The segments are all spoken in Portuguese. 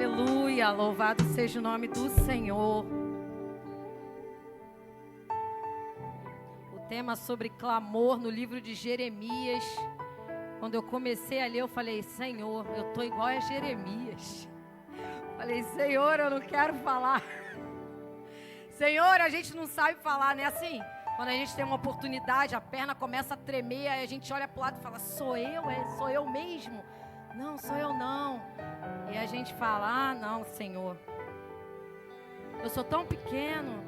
Aleluia, louvado seja o nome do Senhor. O tema sobre clamor no livro de Jeremias. Quando eu comecei a ler, eu falei, Senhor, eu estou igual a Jeremias. Falei, Senhor, eu não quero falar. Senhor, a gente não sabe falar, né? Assim, quando a gente tem uma oportunidade, a perna começa a tremer, aí a gente olha para o lado e fala, sou eu? Sou eu mesmo? Não, sou eu não. E a gente fala, não, Senhor, eu sou tão pequeno.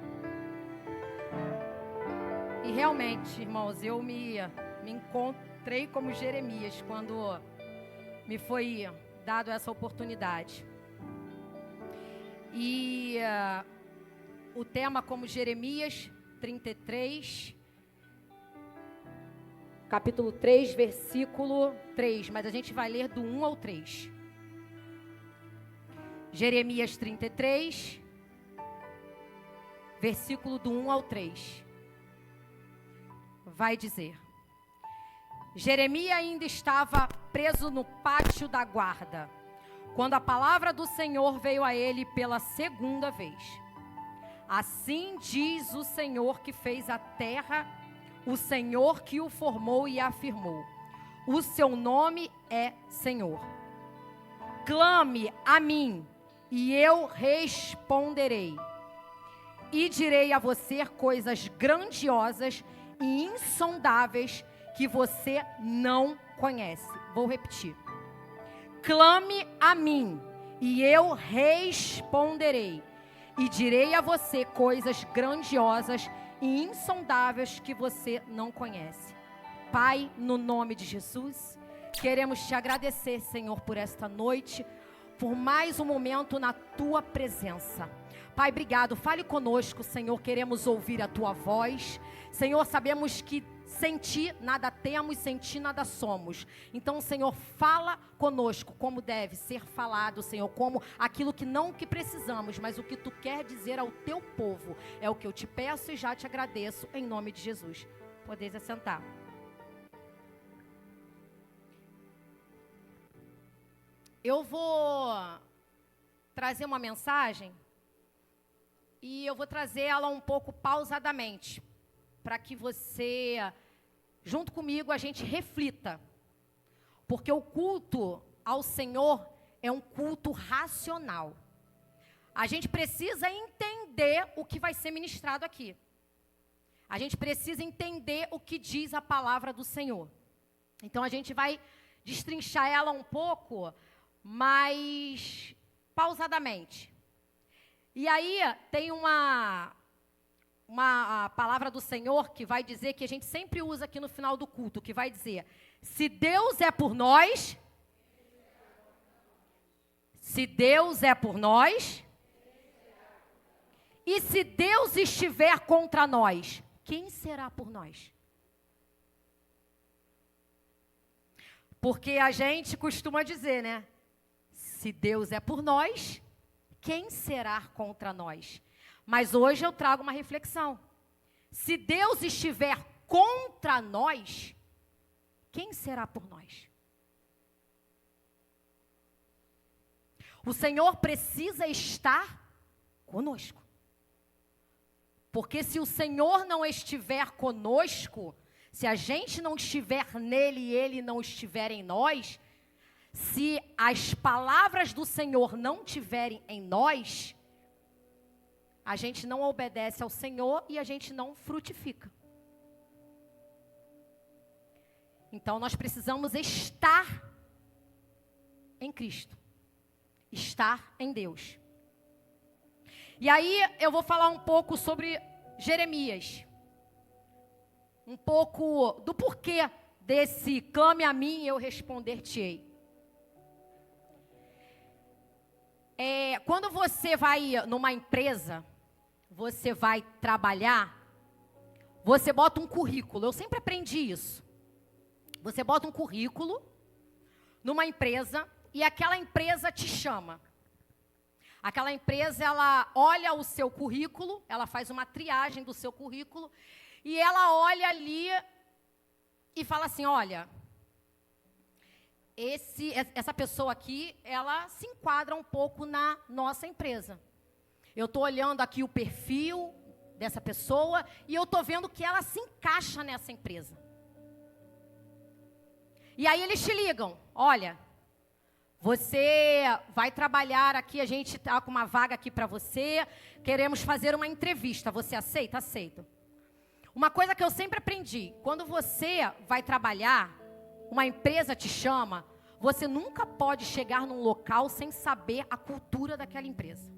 E realmente, irmãos, eu me encontrei como Jeremias quando me foi dado essa oportunidade. E o tema como Jeremias 33, capítulo 3, versículo 3, mas a gente vai ler do 1 ao 3. Jeremias 33, versículo do 1 ao 3. Vai dizer: Jeremias ainda estava preso no pátio da guarda, quando a palavra do Senhor veio a ele pela segunda vez. Assim diz o Senhor que fez a terra, o Senhor que o formou e afirmou: o seu nome é Senhor. Clame a mim, e eu responderei, e direi a você coisas grandiosas e insondáveis que você não conhece. Vou repetir. Clame a mim, e eu responderei, e direi a você coisas grandiosas e insondáveis que você não conhece. Pai, no nome de Jesus, queremos te agradecer, Senhor, por esta noite, por mais um momento na tua presença. Pai, obrigado. Fale conosco, Senhor. Queremos ouvir a tua voz. Senhor, sabemos que sem ti nada temos, sem ti nada somos. Então, Senhor, fala conosco como deve ser falado, Senhor, como aquilo que não que precisamos, mas o que tu quer dizer ao teu povo. É o que eu te peço e já te agradeço, em nome de Jesus. Podeis assentar. Eu vou trazer uma mensagem e eu vou trazer ela um pouco pausadamente, para que você, junto comigo, a gente reflita. Porque o culto ao Senhor é um culto racional. A gente precisa entender o que vai ser ministrado aqui. A gente precisa entender o que diz a palavra do Senhor. Então a gente vai destrinchar ela um pouco, mas pausadamente. E aí tem uma palavra do Senhor que vai dizer, que a gente sempre usa aqui no final do culto, que vai dizer: se Deus é por nós, se Deus é por nós, e se Deus estiver contra nós, quem será por nós? Porque a gente costuma dizer, né? Se Deus é por nós, quem será contra nós? Mas hoje eu trago uma reflexão. Se Deus estiver contra nós, quem será por nós? O Senhor precisa estar conosco. Porque se o Senhor não estiver conosco, se a gente não estiver nele e ele não estiver em nós, se as palavras do Senhor não tiverem em nós, a gente não obedece ao Senhor e a gente não frutifica. Então nós precisamos estar em Cristo, estar em Deus. E aí eu vou falar um pouco sobre Jeremias, um pouco do porquê desse clame a mim e eu responder-te-ei. Quando você vai numa empresa, você vai trabalhar, você bota um currículo. Eu sempre aprendi isso. Você bota um currículo numa empresa e aquela empresa te chama. Aquela empresa, ela olha o seu currículo, ela faz uma triagem do seu currículo e ela olha ali e fala assim: olha, essa pessoa aqui, ela se enquadra um pouco na nossa empresa. Eu estou olhando aqui o perfil dessa pessoa e eu estou vendo que ela se encaixa nessa empresa. E aí eles te ligam, olha, você vai trabalhar aqui, a gente está com uma vaga aqui para você, queremos fazer uma entrevista, você aceita? Aceito. Uma coisa que eu sempre aprendi, quando você vai trabalhar, uma empresa te chama, você nunca pode chegar num local sem saber a cultura daquela empresa.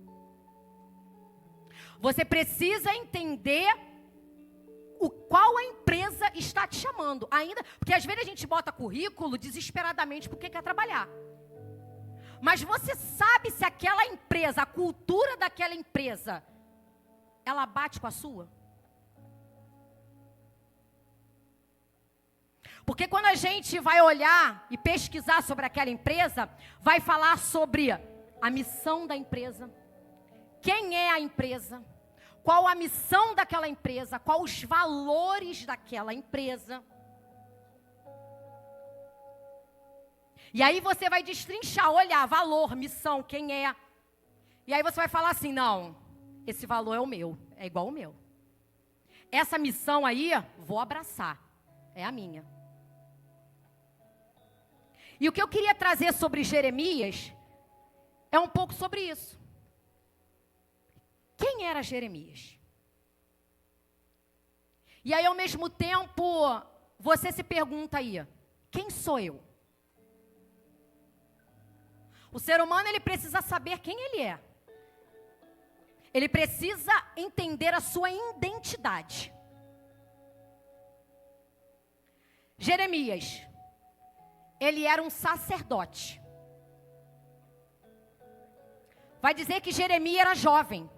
Você precisa entender qual a empresa está te chamando. Ainda, porque às vezes a gente bota currículo desesperadamente porque quer trabalhar. Mas você sabe se aquela empresa, a cultura daquela empresa, ela bate com a sua? Porque quando a gente vai olhar e pesquisar sobre aquela empresa, vai falar sobre a missão da empresa, quem é a empresa, qual a missão daquela empresa, quais os valores daquela empresa. E aí você vai destrinchar, olhar, valor, missão, quem é. E aí você vai falar assim, não, esse valor é o meu, é igual o meu. Essa missão aí, vou abraçar, é a minha. E o que eu queria trazer sobre Jeremias é um pouco sobre isso. Quem era Jeremias? E aí, ao mesmo tempo, você se pergunta aí, quem sou eu? O ser humano, ele precisa saber quem ele é. Ele precisa entender a sua identidade. Jeremias, ele era um sacerdote. Vai dizer que Jeremias era jovem.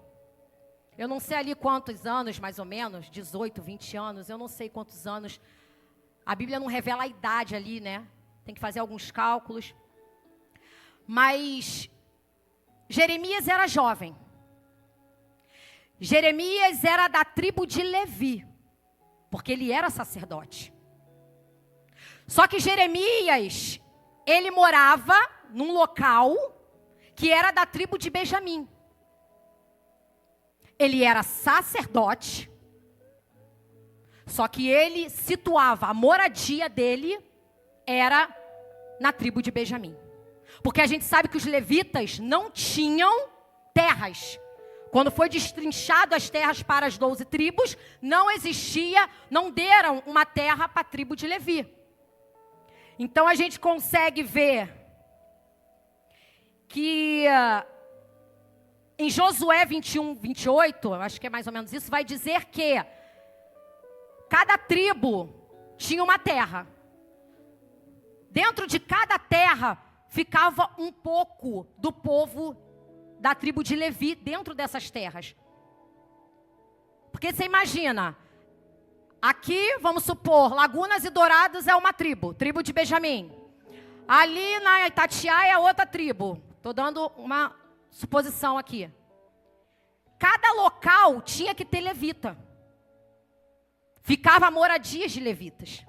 Eu não sei ali quantos anos, mais ou menos, 18, 20 anos, eu não sei quantos anos. A Bíblia não revela a idade ali, né? Tem que fazer alguns cálculos. Mas Jeremias era jovem. Jeremias era da tribo de Levi, porque ele era sacerdote. Só que Jeremias, ele morava num local que era da tribo de Benjamim. Ele era sacerdote, só que ele situava, a moradia dele era na tribo de Benjamim. Porque a gente sabe que os levitas não tinham terras. Quando foi destrinchado as terras para as 12 tribos, não existia, não deram uma terra para a tribo de Levi. Então a gente consegue ver que em Josué 21, 28, acho que é mais ou menos isso, vai dizer que cada tribo tinha uma terra. Dentro de cada terra ficava um pouco do povo da tribo de Levi dentro dessas terras. Porque você imagina, aqui, vamos supor, Lagunas e Dourados é uma tribo, tribo de Benjamim. Ali na Itatiaia é outra tribo. Estou dando uma suposição aqui. Cada local tinha que ter levita. Ficava moradias de levitas.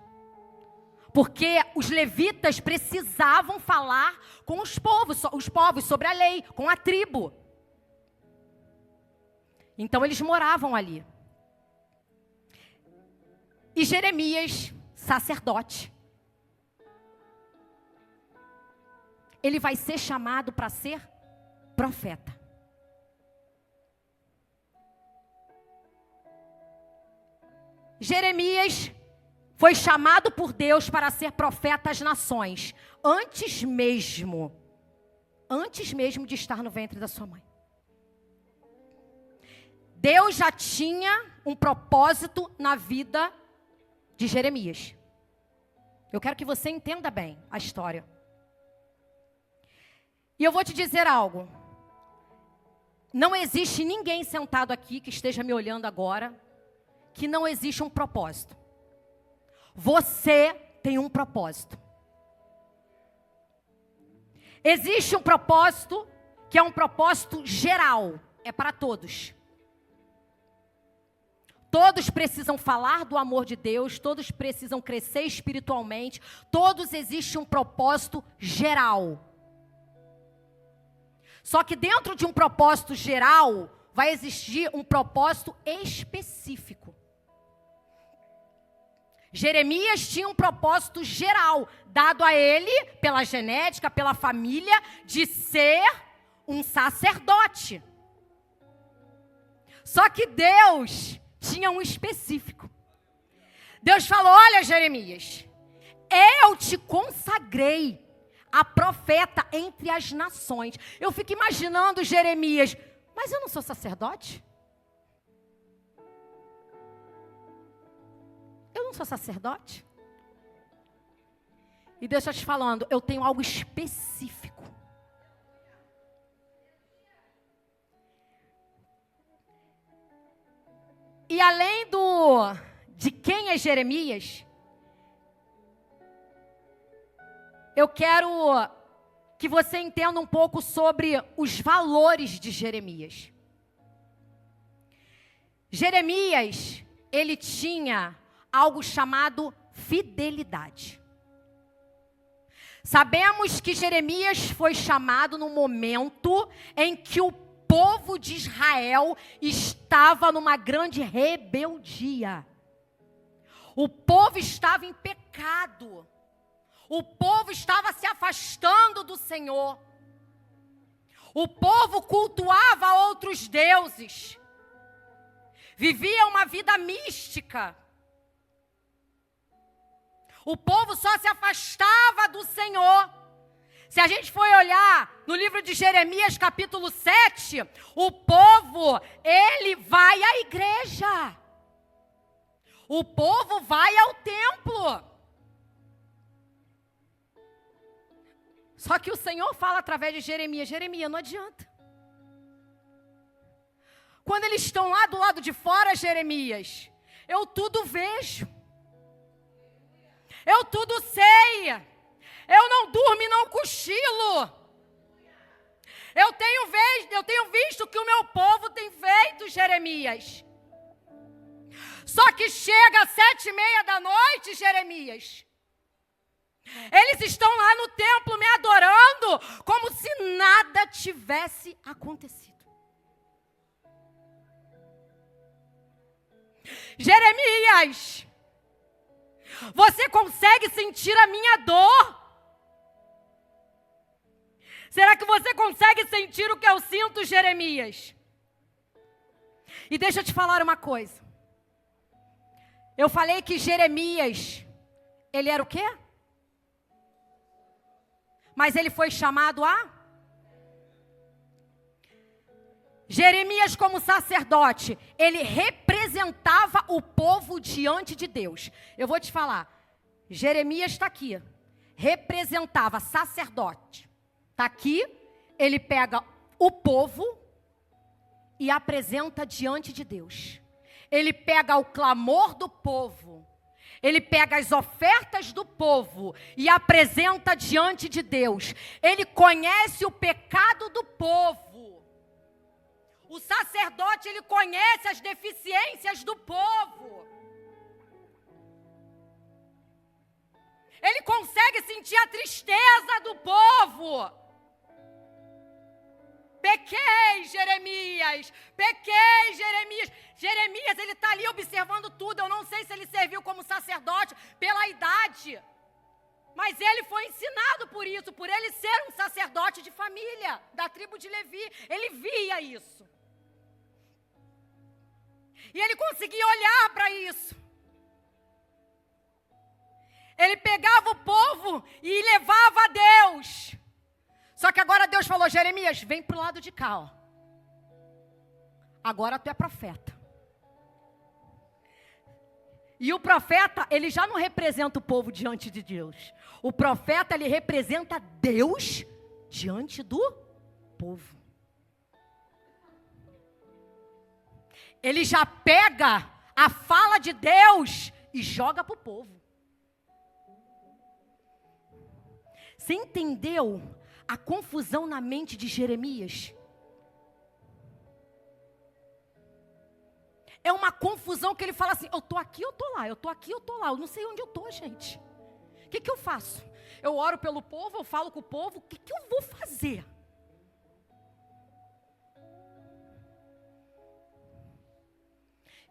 Porque os levitas precisavam falar com os povos sobre a lei, com a tribo. Então eles moravam ali. E Jeremias, sacerdote, ele vai ser chamado para ser profeta. Jeremias foi chamado por Deus para ser profeta às nações, antes mesmo de estar no ventre da sua mãe. Deus já tinha um propósito na vida de Jeremias. Eu quero que você entenda bem a história. E eu vou te dizer algo. Não existe ninguém sentado aqui que esteja me olhando agora que não existe um propósito. Você tem um propósito. Existe um propósito que é um propósito geral, é para todos. Todos precisam falar do amor de Deus, todos precisam crescer espiritualmente, todos existe um propósito geral. Só que dentro de um propósito geral, vai existir um propósito específico. Jeremias tinha um propósito geral, dado a ele, pela genética, pela família, de ser um sacerdote. Só que Deus tinha um específico. Deus falou: olha, Jeremias, eu te consagrei a profeta entre as nações. Eu fico imaginando Jeremias: mas eu não sou sacerdote? Eu não sou sacerdote? E Deus está te falando: eu tenho algo específico. E além de quem é Jeremias, eu quero que você entenda um pouco sobre os valores de Jeremias. Jeremias, ele tinha algo chamado fidelidade. Sabemos que Jeremias foi chamado no momento em que o povo de Israel estava numa grande rebeldia. O povo estava em pecado. O povo estava se afastando do Senhor. O povo cultuava outros deuses. Vivia uma vida mística. O povo só se afastava do Senhor. Se a gente for olhar no livro de Jeremias, capítulo 7, o povo, ele vai à igreja. O povo vai ao templo. Só que o Senhor fala através de Jeremias: Jeremias, não adianta. Quando eles estão lá do lado de fora, Jeremias, eu tudo vejo. Eu tudo sei. Eu não durmo e não cochilo. Eu tenho visto o que o meu povo tem feito, Jeremias. Só que chega às 7:30 da noite, Jeremias, eles estão lá no templo me adorando como se nada tivesse acontecido. Jeremias, você consegue sentir a minha dor? Será que você consegue sentir o que eu sinto, Jeremias? E deixa eu te falar uma coisa. Eu falei que Jeremias, ele era o quê? Mas ele foi chamado a? Jeremias, como sacerdote, ele representava o povo diante de Deus. Eu vou te falar, Jeremias está aqui, representava sacerdote. Está aqui, ele pega o povo e apresenta diante de Deus. Ele pega o clamor do povo, ele pega as ofertas do povo e apresenta diante de Deus. Ele conhece o pecado do povo. O sacerdote, ele conhece as deficiências do povo. Ele consegue sentir a tristeza do povo. Pequei, Jeremias. Pequei, Jeremias. Jeremias, ele está ali observando tudo. Eu não sei se ele serviu como sacerdote pela idade. Mas ele foi ensinado por isso, por ele ser um sacerdote de família, da tribo de Levi. Ele via isso. E ele conseguia olhar para isso. Ele pegava o povo e levava a Deus. Só que agora Deus falou: Jeremias, vem para o lado de cá, ó. Agora tu é profeta. E o profeta, ele já não representa o povo diante de Deus. O profeta, ele representa Deus diante do povo. Ele já pega a fala de Deus e joga para o povo. Você entendeu a confusão na mente de Jeremias? É uma confusão que ele fala assim, eu estou aqui, eu estou lá, eu estou aqui, eu estou lá, eu não sei onde eu estou, gente. O que eu faço? Eu oro pelo povo, eu falo com o povo, o que eu vou fazer?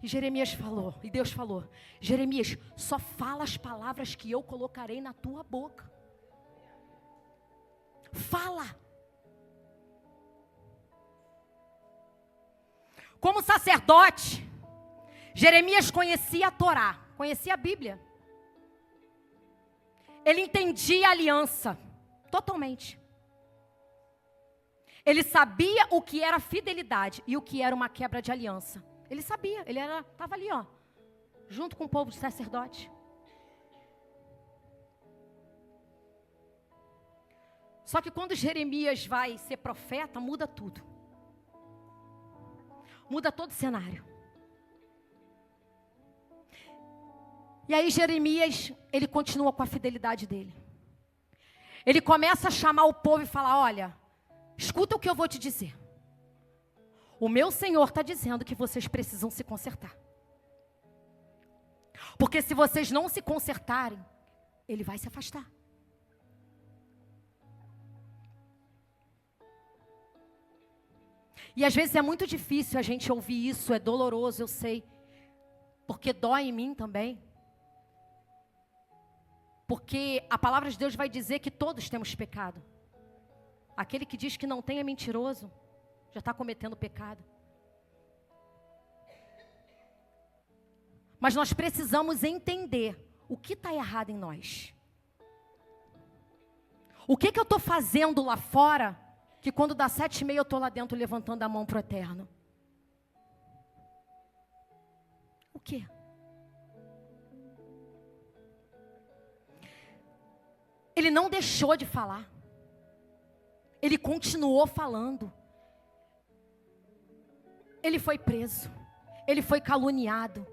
E Jeremias falou, e Deus falou, Jeremias, só fala as palavras que eu colocarei na tua boca. Fala. Como sacerdote, Jeremias conhecia a Torá, conhecia a Bíblia. Ele entendia a aliança, totalmente. Ele sabia o que era fidelidade e o que era uma quebra de aliança. Ele sabia, ele estava ali, ó, junto com o povo de sacerdote. Só que quando Jeremias vai ser profeta, muda tudo. Muda todo o cenário. E aí Jeremias, ele continua com a fidelidade dele. Ele começa a chamar o povo e falar, olha, escuta o que eu vou te dizer. O meu Senhor está dizendo que vocês precisam se consertar. Porque se vocês não se consertarem, Ele vai se afastar. E às vezes é muito difícil a gente ouvir isso, é doloroso, eu sei. Porque dói em mim também. Porque a palavra de Deus vai dizer que todos temos pecado. Aquele que diz que não tem é mentiroso, já está cometendo pecado. Mas nós precisamos entender o que está errado em nós. O que eu estou fazendo lá fora, que quando dá 7h30 eu estou lá dentro levantando a mão para o eterno? O quê? Ele não deixou de falar. Ele continuou falando. Ele foi preso. Ele foi caluniado.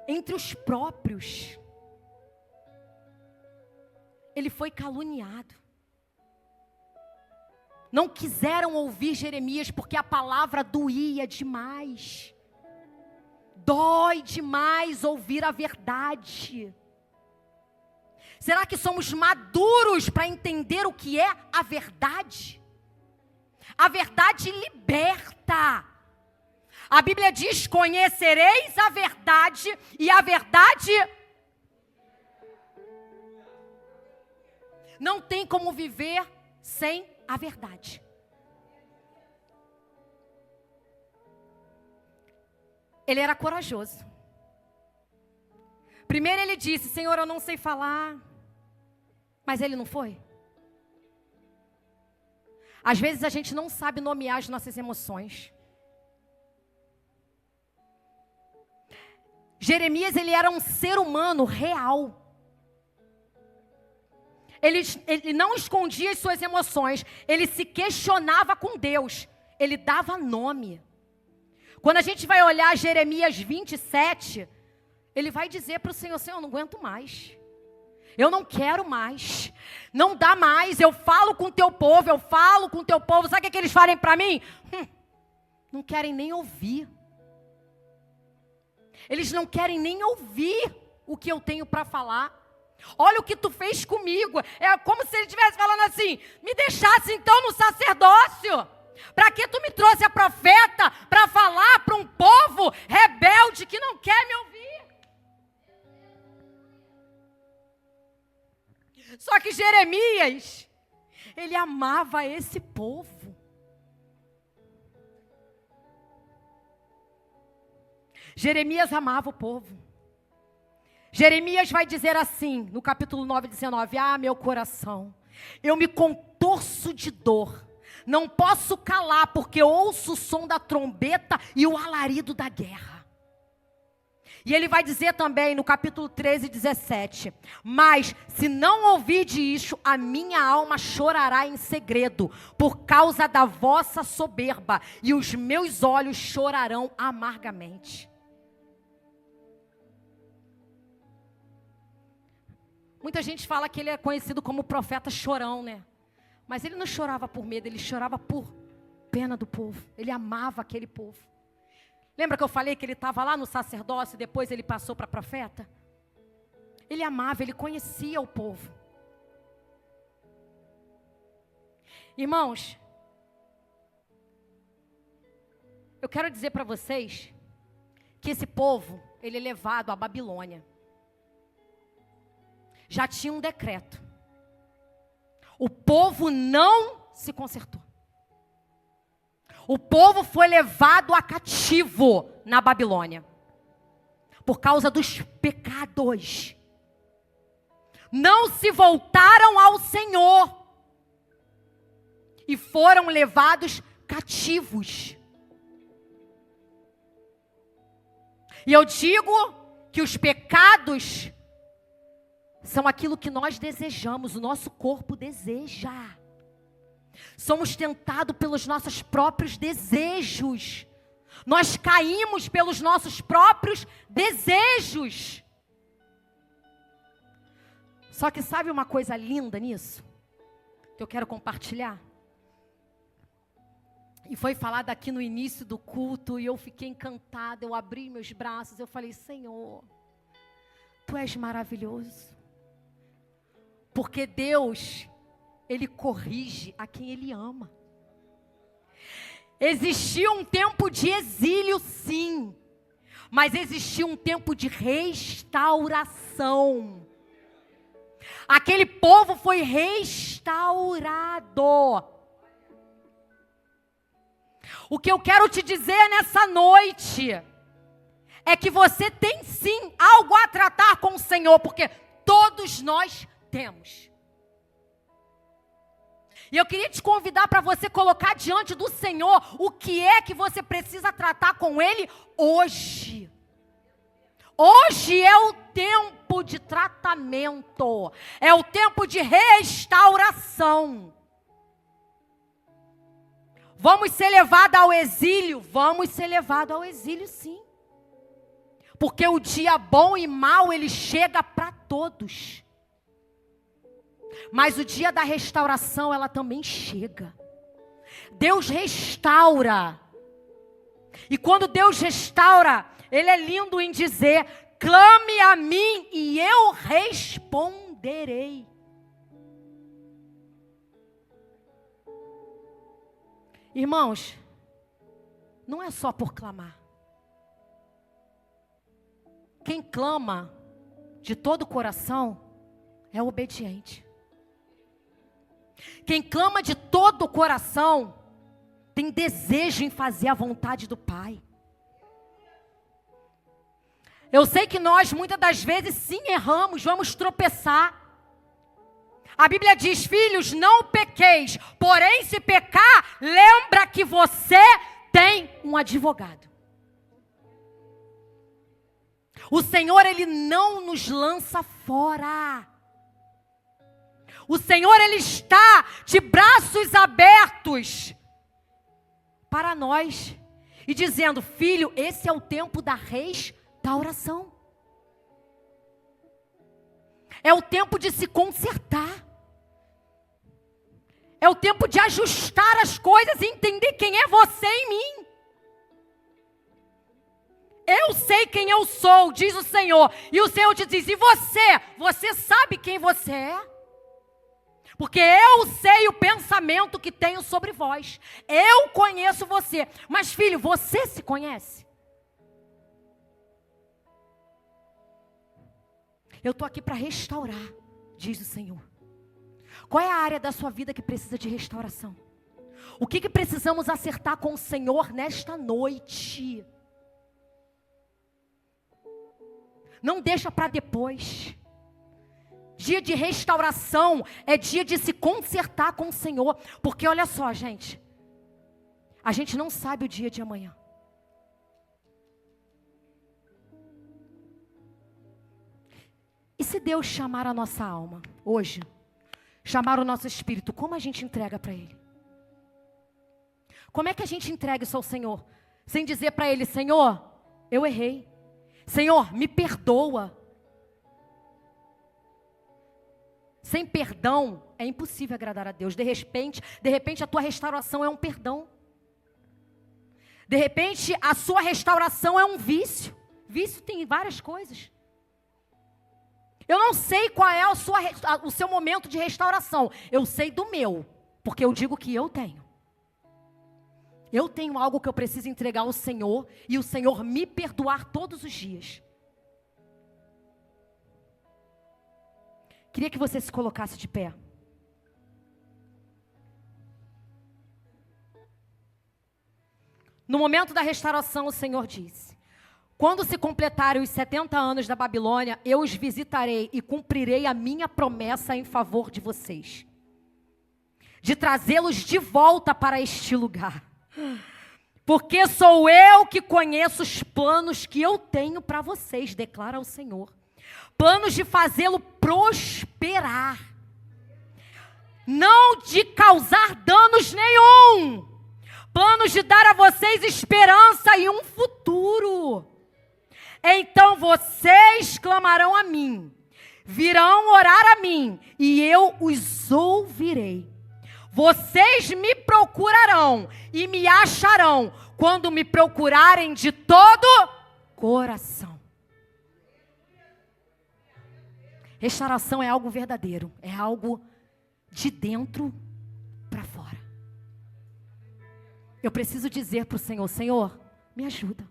Entre os próprios. Ele foi caluniado. Não quiseram ouvir Jeremias porque a palavra doía demais. Dói demais ouvir a verdade. Será que somos maduros para entender o que é a verdade? A verdade liberta. A Bíblia diz, conhecereis a verdade e a verdade não tem como viver sem a verdade. Ele era corajoso. Primeiro ele disse, Senhor, eu não sei falar. Mas ele não foi. Às vezes a gente não sabe nomear as nossas emoções. Jeremias, ele era um ser humano real. Ele não escondia as suas emoções. Ele se questionava com Deus. Ele dava nome. Quando a gente vai olhar Jeremias 27, ele vai dizer para o Senhor, Senhor, eu não aguento mais. Eu não quero mais. Não dá mais. Eu falo com o teu povo, eu falo com o teu povo. Sabe o que eles falem para mim? Não querem nem ouvir. Eles não querem nem ouvir o que eu tenho para falar. Olha o que tu fez comigo. É como se ele estivesse falando assim, me deixasse então no sacerdócio. Para que tu me trouxe a profeta para falar para um povo rebelde que não quer me ouvir? Só que Jeremias, ele amava esse povo. Jeremias amava o povo. Jeremias vai dizer assim, no capítulo 9, 19, ah, meu coração, eu me contorço de dor, não posso calar, porque ouço o som da trombeta e o alarido da guerra. E ele vai dizer também no capítulo 13, 17, mas se não ouvide isto, a minha alma chorará em segredo, por causa da vossa soberba, e os meus olhos chorarão amargamente. Muita gente fala que ele é conhecido como profeta chorão, né? Mas ele não chorava por medo, ele chorava por pena do povo. Ele amava aquele povo. Lembra que eu falei que ele estava lá no sacerdócio e depois ele passou para profeta? Ele amava, ele conhecia o povo. Irmãos, eu quero dizer para vocês que esse povo, ele é levado à Babilônia. Já tinha um decreto. O povo não se consertou. O povo foi levado a cativo na Babilônia. Por causa dos pecados. Não se voltaram ao Senhor. E foram levados cativos. E eu digo que os pecados são aquilo que nós desejamos, o nosso corpo deseja. Somos tentados pelos nossos próprios desejos. Nós caímos pelos nossos próprios desejos. Só que sabe uma coisa linda nisso? Que eu quero compartilhar? E foi falado aqui no início do culto, e eu fiquei encantada, eu abri meus braços, eu falei, Senhor, Tu és maravilhoso. Porque Deus, Ele corrige a quem Ele ama. Existia um tempo de exílio, sim, mas existia um tempo de restauração. Aquele povo foi restaurado. O que eu quero te dizer nessa noite é que você tem sim algo a tratar com o Senhor, porque todos nós temos. E eu queria te convidar para você colocar diante do Senhor o que é que você precisa tratar com Ele hoje. Hoje é o tempo de tratamento, é o tempo de restauração. Vamos ser levados ao exílio? Vamos ser levados ao exílio, sim. Porque o dia bom e mau, ele chega para todos. Mas o dia da restauração, ela também chega. Deus restaura. E quando Deus restaura, Ele é lindo em dizer, clame a mim e eu responderei. Irmãos, não é só por clamar. Quem clama de todo o coração é obediente. Quem clama de todo o coração tem desejo em fazer a vontade do Pai. Eu sei que nós muitas das vezes sim erramos, vamos tropeçar. A Bíblia diz, filhos, não pequeis, porém se pecar, lembra que você tem um advogado. O Senhor, Ele não nos lança fora. O Senhor, Ele está de braços abertos para nós. E dizendo, filho, esse é o tempo da restauração. É o tempo de se consertar. É o tempo de ajustar as coisas e entender quem é você em mim. Eu sei quem eu sou, diz o Senhor. E o Senhor te diz, e você? Você sabe quem você é? Porque eu sei o pensamento que tenho sobre vós. Eu conheço você. Mas filho, você se conhece? Eu estou aqui para restaurar, diz o Senhor. Qual é a área da sua vida que precisa de restauração? O que precisamos acertar com o Senhor nesta noite? Não deixa para depois. Dia de restauração é dia de se consertar com o Senhor. Porque olha só, gente. A gente não sabe o dia de amanhã. E se Deus chamar a nossa alma hoje, chamar o nosso espírito, como a gente entrega para Ele? Como é que a gente entrega isso ao Senhor? Sem dizer para Ele, Senhor, eu errei. Senhor, me perdoa. Sem perdão, é impossível agradar a Deus. De repente a tua restauração é um perdão. De repente, a sua restauração é um vício. Vício tem várias coisas. Eu não sei qual é o seu momento de restauração. Eu sei do meu, porque eu digo que eu tenho. Eu tenho algo que eu preciso entregar ao Senhor e o Senhor me perdoar todos os dias. Queria que você se colocasse de pé. No momento da restauração, o Senhor disse: quando se completarem os 70 anos da Babilônia, eu os visitarei e cumprirei a minha promessa em favor de vocês, de trazê-los de volta para este lugar. Porque sou eu que conheço os planos que eu tenho para vocês, declara o Senhor. Planos de fazê-lo prosperar, não de causar danos nenhum. Planos de dar a vocês esperança e um futuro. Então vocês clamarão a mim, virão orar a mim, e eu os ouvirei. Vocês me procurarão e me acharão quando me procurarem de todo coração. Restauração é algo verdadeiro, é algo de dentro para fora. Eu preciso dizer para o Senhor: Senhor, me ajuda.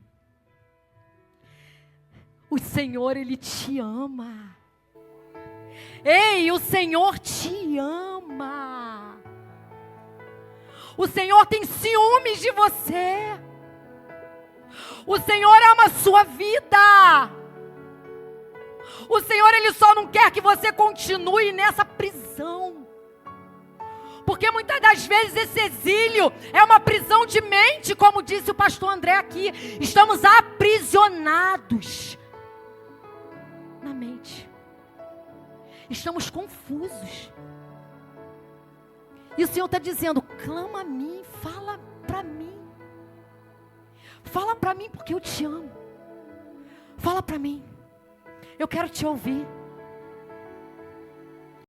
O Senhor, Ele te ama. Ei, o Senhor te ama. O Senhor tem ciúmes de você. O Senhor ama a sua vida. O Senhor, Ele só não quer que você continue nessa prisão. Porque muitas das vezes esse exílio é uma prisão de mente, como disse o pastor André aqui. Estamos aprisionados na mente. Estamos confusos. E o Senhor está dizendo: clama a mim, fala para mim. Fala para mim porque eu te amo. Fala para mim. Eu quero te ouvir.